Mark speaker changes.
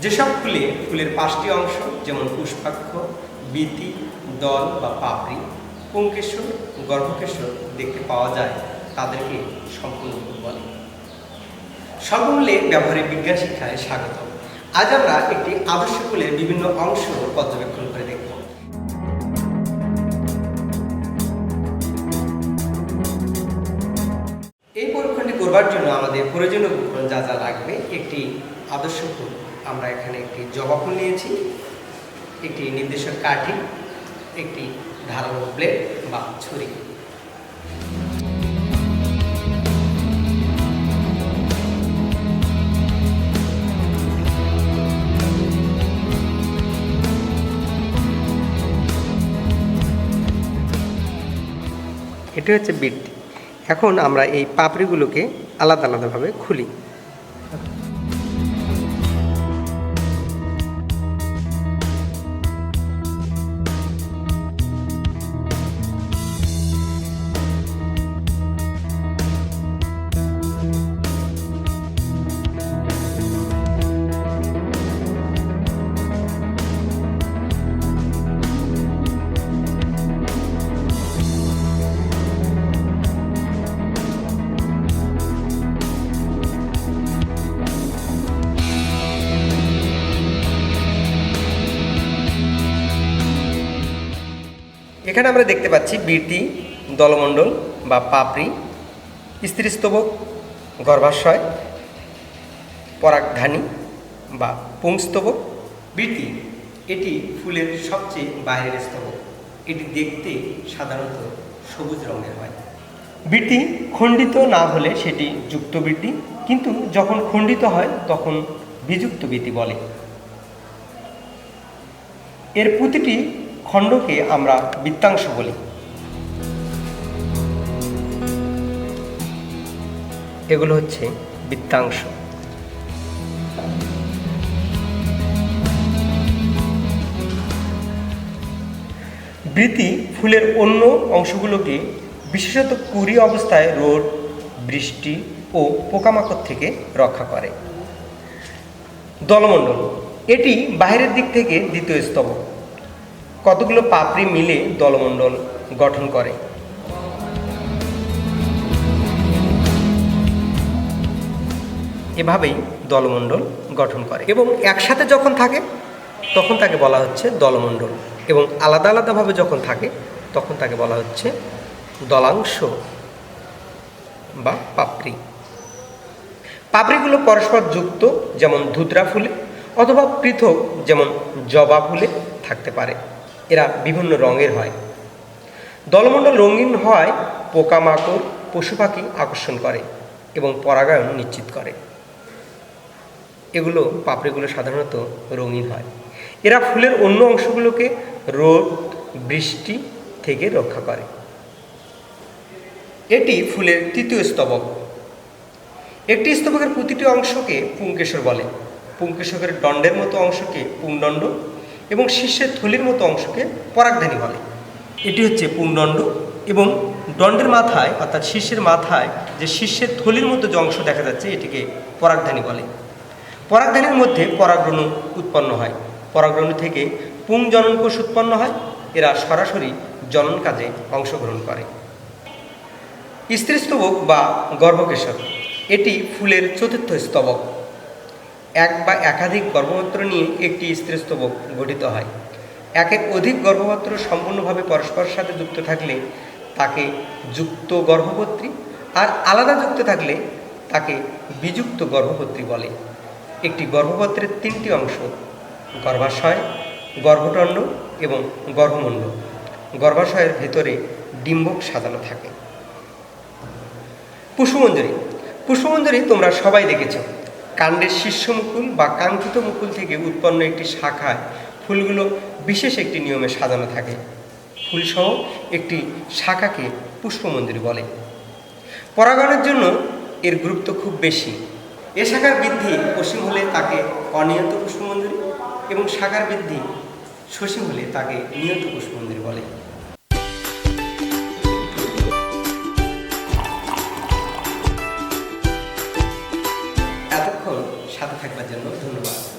Speaker 1: যেসব ফুলের 5টি অংশ যেমন পুষ্পাক্ষ, বীতি, দল বা পাপড়ি, পুংকেশর, গর্ভকেশর দেখতে পাওয়া যায় তাদেরকে সম্পূর্ণ ফুল বলে। স্বল্পমূল্যে ব্যবহারিক বিজ্ঞান শিক্ষায় স্বাগত। আজ আমরা একটি আদর্শ ফুলের বিভিন্ন অংশ পর্যবেক্ষণ করে দেখব। এই পরীক্ষণটি করবার জন্য আমাদের প্রয়োজনীয় উপকরণ যা যা লাগবে, একটি আদর্শ ফুল, আমরা এখানে একটি জবা ফুল নিয়েছি, একটি নির্দেশক কাঠি, একটি ধারালো ব্লেড বা ছুরি। এটি হচ্ছে বীটি। এখন আমরা এই পাপড়িগুলোকে আলাদা আলাদাভাবে খুলি। এখানে আমরা দেখতে পাচ্ছি বীটি, দলমণ্ডল বা পাপড়ি, স্ত্রীস্তবক, গর্ভাশয়, পরাগধানী বা পুংস্তবক। বীটি এটি ফুলের সবচেয়ে বাইরের স্তবক। এটি দেখতে সাধারণত সবুজ রঙের হয়। বীটি খণ্ডিত না হলে সেটি যুক্ত বীটি, কিন্তু যখন খণ্ডিত হয় তখন বিযুক্ত বীটি বলে। এর প্রতিটি খণ্ডকে আমরা বৃত্তাংশ বলি। এগুলো হচ্ছে বৃত্তাংশ। বীটি ফুলের অন্য অংশগুলোকে বিশেষত কুঁড়ি অবস্থায় রোদ, বৃষ্টি ও পোকামাকড় থেকে রক্ষা করে। দলমণ্ডল এটি বাইরের দিক থেকে দ্বিতীয় স্তবক। কতগুলো পাপড়ি মিলে দলমণ্ডল গঠন করে। এভাবেই দলমণ্ডল গঠন করে এবং একসাথে যখন থাকে তখন তাকে বলা হচ্ছে দলমণ্ডল, এবং আলাদা আলাদাভাবে যখন থাকে তখন তাকে বলা হচ্ছে দলাংশ বা পাপড়ি। পাপড়িগুলো পরস্পর যুক্ত, যেমন ধুতরা ফুলে, অথবা পৃথক, যেমন জবা ফুলে থাকতে পারে। এরা বিভিন্ন রঙের হয়। দলমণ্ডল রঙিন হয় পোকামাকড়, পশু পাখি আকর্ষণ করে এবং পরাগায়ন নিশ্চিত করে। পাপড়িগুলো সাধারণত রঙিন হয়। এরা ফুলের অন্য অংশগুলোকে রোদ, বৃষ্টি থেকে রক্ষা করে। এটি ফুলের তৃতীয় স্তবক। একটি স্তবকের প্রতিটি অংশকে পুংকেশর বলে। পুংকেশরের দণ্ডের মতো অংশকে পুংদণ্ড এবং শীর্ষের থলির মতো অংশকে পরাগধানী বলে। এটি হচ্ছে পুংদণ্ড, এবং দণ্ডের মাথায় অর্থাৎ শীর্ষের মাথায় যে শীর্ষের থলির মতো যে অংশ দেখা যাচ্ছে এটিকে পরাগধানী বলে। পরাগধানীর মধ্যে পরাগরেণু উৎপন্ন হয়। পরাগরেণু থেকে পুংজনন কোষ উৎপন্ন হয়। এরা সরাসরি জনন কাজে অংশগ্রহণ করে। স্ত্রীস্তবক বা গর্ভকেশর এটি ফুলের চতুর্থ স্তবক। এক বা একাধিক গর্ভপত্র নিয়ে একটি স্ত্রীস্তবক গঠিত হয়। একের অধিক গর্ভপত্র সম্পূর্ণভাবে পরস্পরের সাথে যুক্ত থাকলে তাকে যুক্ত গর্ভপত্রী, আর আলাদা যুক্ত থাকলে তাকে বিযুক্ত গর্ভপত্রী বলে। একটি গর্ভপত্রের 3টি অংশ, গর্ভাশয়, গর্ভদণ্ড এবং গর্ভমণ্ডল। গর্ভাশয়ের ভেতরে ডিম্বক সাজানো থাকে। পুষ্পমঞ্জরি। পুষ্পমঞ্জরি তোমরা সবাই দেখেছ। কাণ্ডের শীর্ষ মুকুল বা কাঙ্ক্ষিত মুকুল থেকে উৎপন্ন একটি শাখায় ফুলগুলো বিশেষ একটি নিয়মে সাজানো থাকে। ফুলসহ একটি শাখাকে পুষ্পমঞ্জরি বলে। পরাগায়নের জন্য এর গুরুত্ব খুব বেশি। এ শাখার বৃদ্ধি অসীম হলে তাকে অনিয়ন্ত পুষ্পমঞ্জরি, এবং শাখার বৃদ্ধি সসীম হলে তাকে নিয়ন্ত পুষ্পমঞ্জরি বলে। এতক্ষণ সাথে থাকবার জন্য ধন্যবাদ।